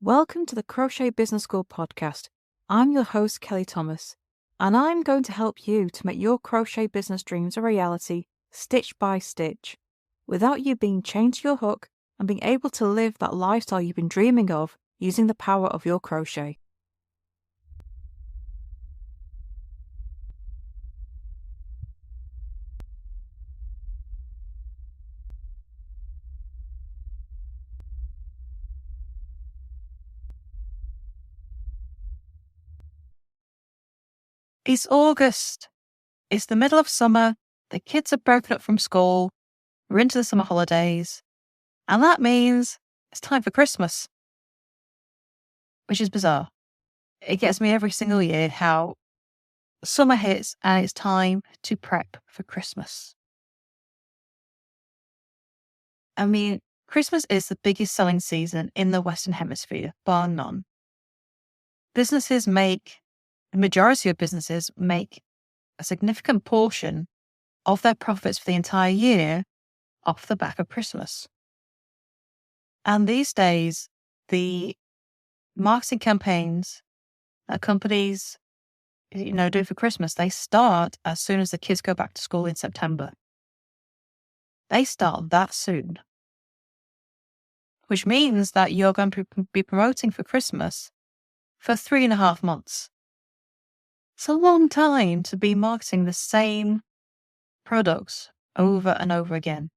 Welcome to the Crochet Business School podcast. I'm your host, Kelly Thomas, and I'm going to help you to make your crochet business dreams a reality, stitch by stitch, without you being chained to your hook and being able to live that lifestyle you've been dreaming of using the power of your crochet. It's August. It's the middle of summer. The kids are broken up from school. We're into the summer holidays. And that means it's time for Christmas, which is bizarre. It gets me every single year how summer hits and it's time to prep for Christmas. I mean, Christmas is the biggest selling season in the Western Hemisphere, bar none. The majority of businesses make a significant portion of their profits for the entire year off the back of Christmas. And these days, the marketing campaigns that companies, do for Christmas, they start as soon as the kids go back to school in September. They start that soon, which means that you're going to be promoting for Christmas for 3.5 months. It's a long time to be marketing the same products over and over again.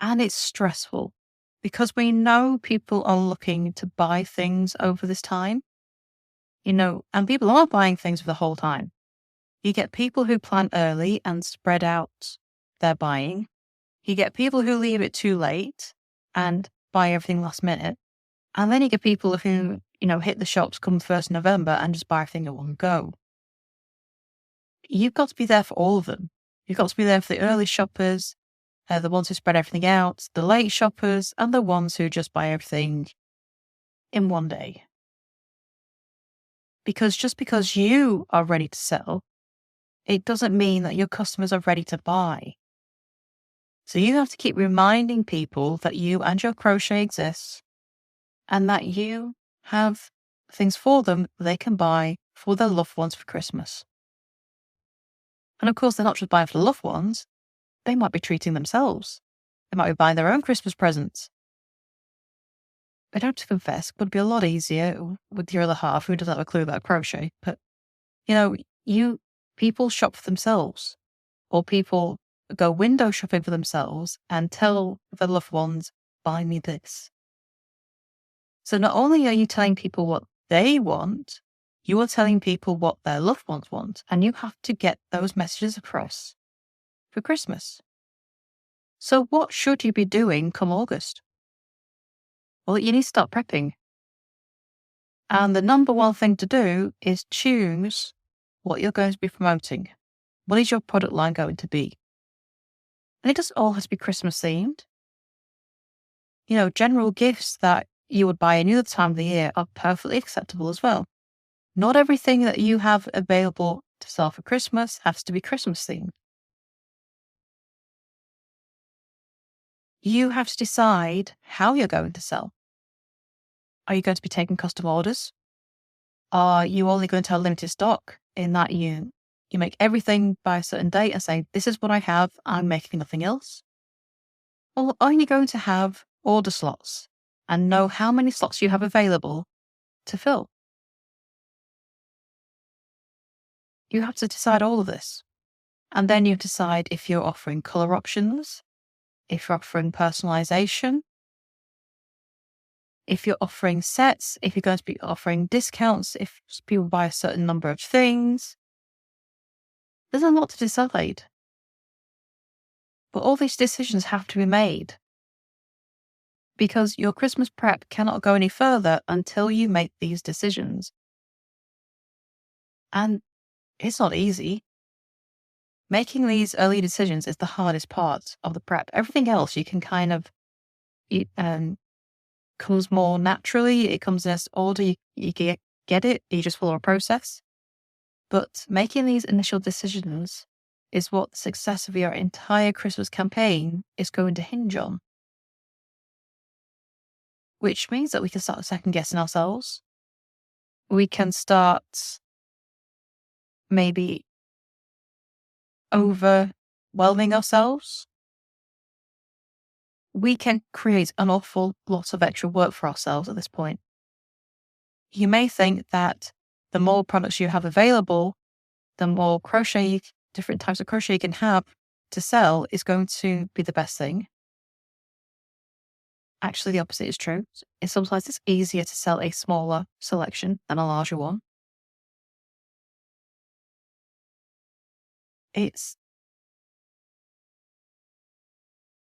And it's stressful because we know people are looking to buy things over this time, and people are buying things for the whole time. You get people who plan early and spread out their buying. You get people who leave it too late and buy everything last minute. And then you get people who, hit the shops come 1st November and just buy everything at one go. You've got to be there for all of them. You've got to be there for the early shoppers, the ones who spread everything out, the late shoppers, and the ones who just buy everything in one day. Because just because you are ready to sell, it doesn't mean that your customers are ready to buy. So you have to keep reminding people that you and your crochet exists and that you have things for them they can buy for their loved ones for Christmas. And of course, they're not just buying for the loved ones. They might be treating themselves. They might be buying their own Christmas presents. I don't have to confess, it would be a lot easier with your other half who doesn't have a clue about crochet. But, people shop for themselves, or people go window shopping for themselves and tell their loved ones, buy me this. So not only are you telling people what they want, you are telling people what their loved ones want, and you have to get those messages across for Christmas. So what should you be doing come August? Well, you need to start prepping. And the number one thing to do is choose what you're going to be promoting. What is your product line going to be? And it doesn't all have to be Christmas themed. General gifts that you would buy any other time of the year are perfectly acceptable as well. Not everything that you have available to sell for Christmas has to be Christmas themed. You have to decide how you're going to sell. Are you going to be taking custom orders? Are you only going to have limited stock in that you make everything by a certain date and say, this is what I have, I'm making nothing else? Or are you going to have order slots and know how many slots you have available to fill? You have to decide all of this. And then you decide if you're offering color options, if you're offering personalization, if you're offering sets, if you're going to be offering discounts, if people buy a certain number of things. There's a lot to decide. But all these decisions have to be made because your Christmas prep cannot go any further until you make these decisions. And it's not easy. Making these early decisions is the hardest part of the prep. Everything else you can comes more naturally. It comes in order. You get it. You just follow a process. But making these initial decisions is what the success of your entire Christmas campaign is going to hinge on. which means that we can start second guessing ourselves. We can start maybe overwhelming ourselves. We can create an awful lot of extra work for ourselves at this point. You may think that the more products you have available, the more different types of crochet you can have to sell is going to be the best thing. Actually, the opposite is true. Sometimes it's easier to sell a smaller selection than a larger one. It's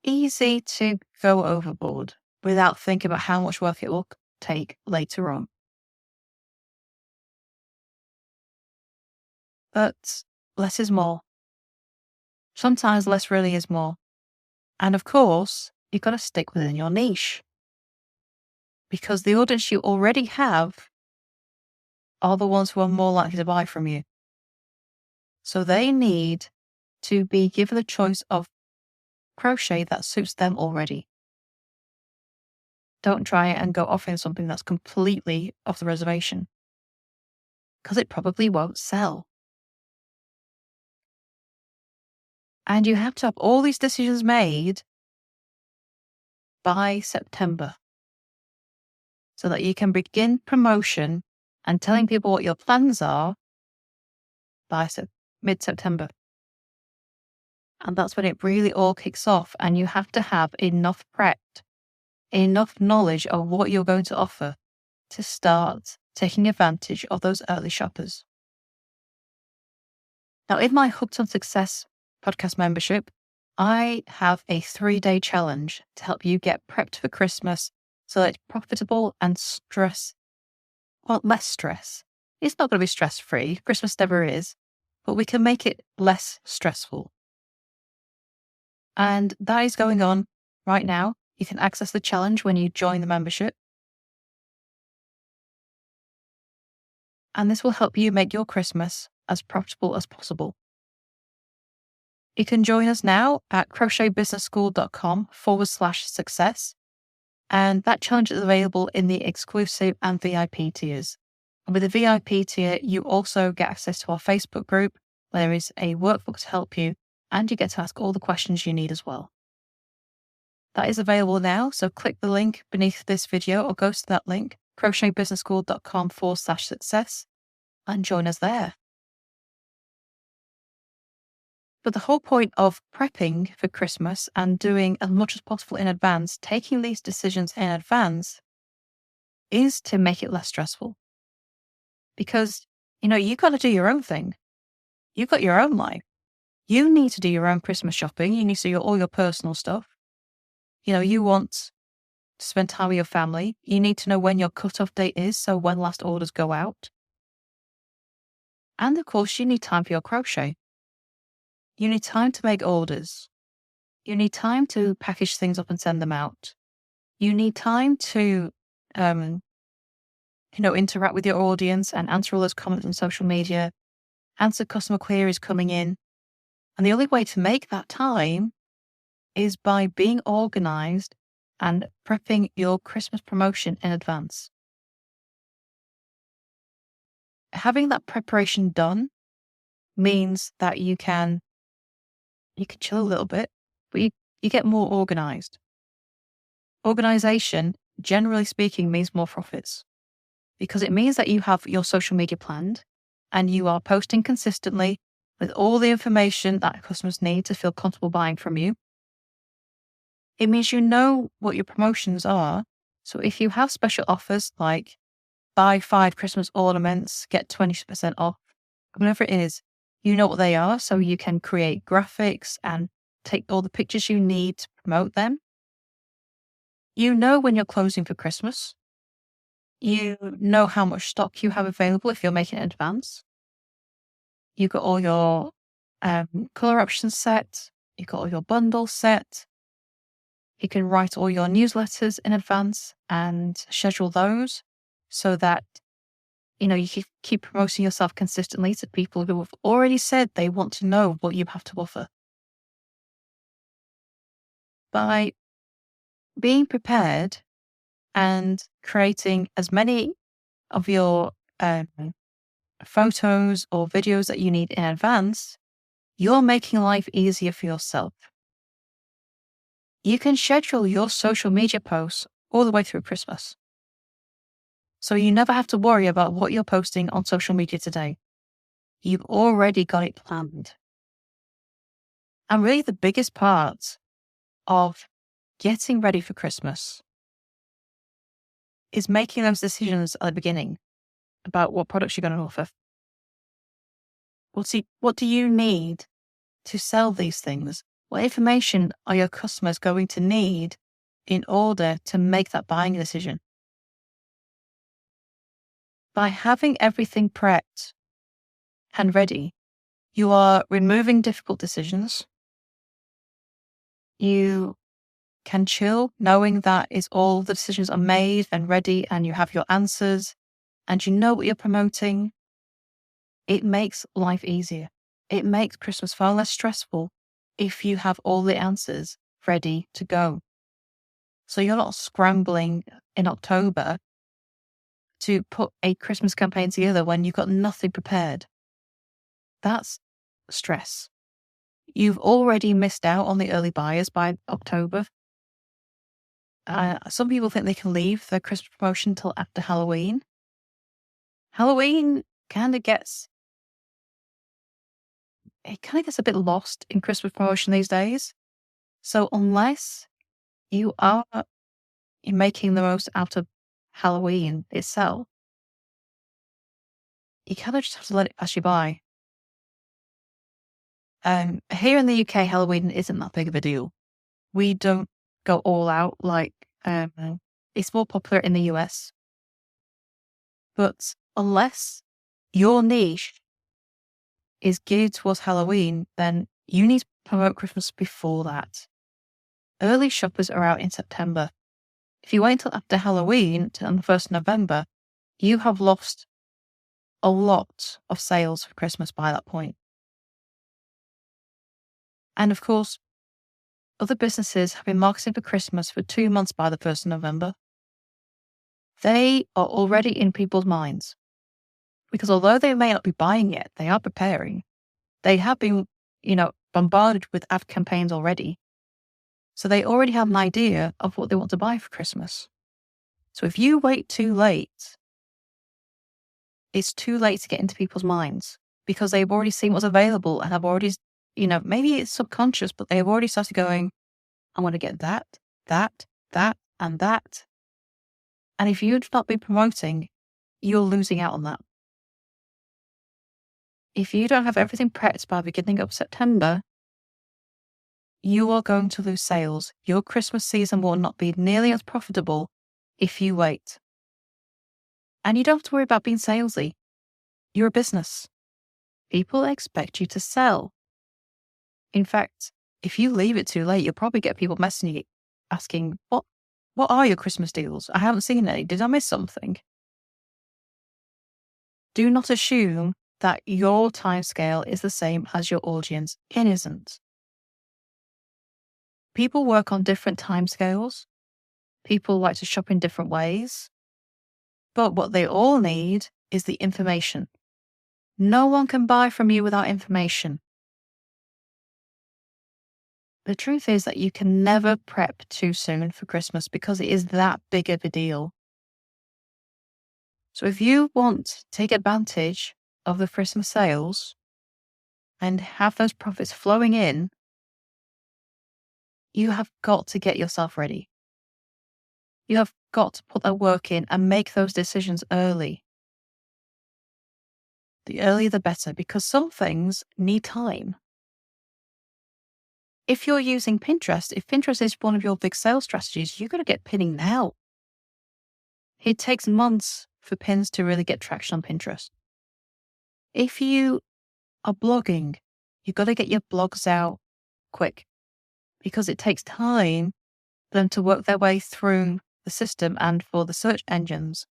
easy to go overboard without thinking about how much work it will take later on. But less is more. Sometimes less really is more. And of course, you've got to stick within your niche. Because the audience you already have are the ones who are more likely to buy from you. So they need to be given the choice of crochet that suits them already. Don't try and go offering something that's completely off the reservation, because it probably won't sell. And you have to have all these decisions made by September so that you can begin promotion and telling people what your plans are by mid-September. And that's when it really all kicks off, and you have to have enough prepped, enough knowledge of what you're going to offer to start taking advantage of those early shoppers. Now, in my Hooked on Success podcast membership, I have a 3-day challenge to help you get prepped for Christmas so that it's profitable and less stress. It's not going to be stress-free. Christmas never is, but we can make it less stressful. And that is going on right now. You can access the challenge when you join the membership. And this will help you make your Christmas as profitable as possible. You can join us now at crochetbusinessschool.com/success. And that challenge is available in the exclusive and VIP tiers. And with the VIP tier, you also get access to our Facebook group, where there is a workbook to help you, and you get to ask all the questions you need as well. That is available now, so click the link beneath this video or go to that link, crochetbusinessschool.com/success, and join us there. But the whole point of prepping for Christmas and doing as much as possible in advance, taking these decisions in advance, is to make it less stressful. Because, you've got to do your own thing. You've got your own life. You need to do your own Christmas shopping. You need to do all your personal stuff. You want to spend time with your family. You need to know when your cutoff date is, so when last orders go out. And of course, you need time for your crochet. You need time to make orders. You need time to package things up and send them out. You need time to, interact with your audience and answer all those comments on social media, answer customer queries coming in. And the only way to make that time is by being organized and prepping your Christmas promotion in advance. Having that preparation done means that you can chill a little bit, but you get more organized. Organization, generally speaking, means more profits, because it means that you have your social media planned and you are posting consistently with all the information that customers need to feel comfortable buying from you. It means you know what your promotions are. So if you have special offers like buy 5 Christmas ornaments, get 20% off, whatever it is, you know what they are. So you can create graphics and take all the pictures you need to promote them. You know when you're closing for Christmas. You know how much stock you have available if you're making it in advance. You've got all your color options set. You've got all your bundles set. You can write all your newsletters in advance and schedule those so that, you can keep promoting yourself consistently to people who have already said they want to know what you have to offer. By being prepared and creating as many of your photos or videos that you need in advance, you're making life easier for yourself. You can schedule your social media posts all the way through Christmas. So you never have to worry about what you're posting on social media today. You've already got it planned. And really the biggest part of getting ready for Christmas is making those decisions at the beginning about what products you're going to offer. Well, see, what do you need to sell these things? What information are your customers going to need in order to make that buying decision? By having everything prepped and ready, you are removing difficult decisions. You can chill knowing that is all the decisions are made and ready and you have your answers and you know what you're promoting. It makes life easier. It makes Christmas far less stressful if you have all the answers ready to go. So you're not scrambling in October to put a Christmas campaign together when you've got nothing prepared. That's stress. You've already missed out on the early buyers by October. Some people think they can leave their Christmas promotion till after Halloween. Halloween kind of gets a bit lost in Christmas promotion these days. So unless you're making the most out of Halloween itself, you kind of just have to let it pass you by. Here in the UK, Halloween isn't that big of a deal. We don't go all out like it's more popular in the US. But unless your niche is geared towards Halloween, then you need to promote Christmas before that. Early shoppers are out in September. If you wait until after Halloween on the 1st of November, you have lost a lot of sales for Christmas by that point. And of course, other businesses have been marketing for Christmas for 2 months by the 1st of November. They are already in people's minds. Because although they may not be buying yet, they are preparing. They have been, bombarded with ad campaigns already. So they already have an idea of what they want to buy for Christmas. So if you wait too late, it's too late to get into people's minds because they've already seen what's available and have already, maybe it's subconscious, but they've already started going, I want to get that, and that. And if you've not been promoting, you're losing out on that. If you don't have everything prepped by the beginning of September, you are going to lose sales. Your Christmas season will not be nearly as profitable if you wait. And you don't have to worry about being salesy. You're a business. People expect you to sell. In fact, if you leave it too late, you'll probably get people messaging you asking, what are your Christmas deals? I haven't seen any. Did I miss something? Do not assume that your timescale is the same as your audience. It isn't. People work on different timescales. People like to shop in different ways. But what they all need is the information. No one can buy from you without information. The truth is that you can never prep too soon for Christmas because it is that big of a deal. So if you want to take advantage of the Christmas sales and have those profits flowing in, you have got to get yourself ready. You have got to put that work in and make those decisions early. The earlier the better, because some things need time. If you're using Pinterest, if Pinterest is one of your big sales strategies, you've got to get pinning now. It takes months for pins to really get traction on Pinterest. If you are blogging, you've got to get your blogs out quick because it takes time for them to work their way through the system and for the search engines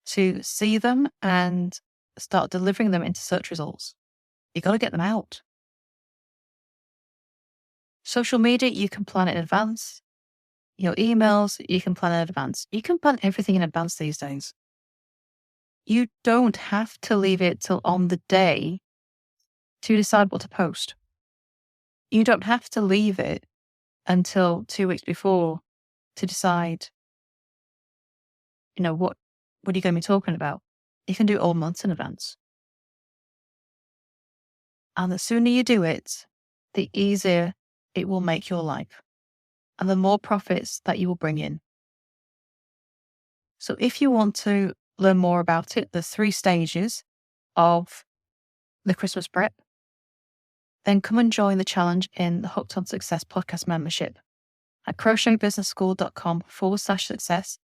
to see them and start delivering them into search results. You've got to get them out. Social media, you can plan it in advance. your emails, you can plan in advance. You can plan everything in advance these days. You don't have to leave it till on the day to decide what to post. You don't have to leave it until 2 weeks before to decide, what are you going to be talking about? You can do it all months in advance. And the sooner you do it, the easier it will make your life and the more profits that you will bring in. So if you want to learn more about it, the 3 stages of the Christmas prep, then come and join the challenge in the Hooked on Success podcast membership at crochetbusinesschool.com/success.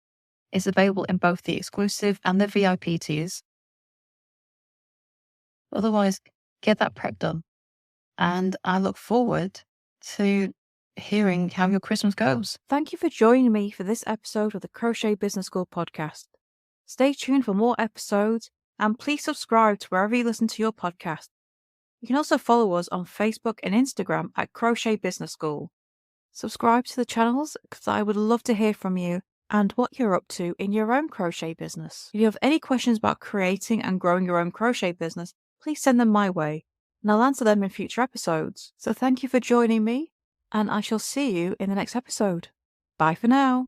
It's available in both the exclusive and the VIP tiers. Otherwise, get that prep done. And I look forward to hearing how your Christmas goes. Thank you for joining me for this episode of the Crochet Business School podcast. Stay tuned for more episodes and please subscribe to wherever you listen to your podcast. You can also follow us on Facebook and Instagram at Crochet Business School. Subscribe to the channels because I would love to hear from you and what you're up to in your own crochet business. If you have any questions about creating and growing your own crochet business, please send them my way and I'll answer them in future episodes. So thank you for joining me and I shall see you in the next episode. Bye for now.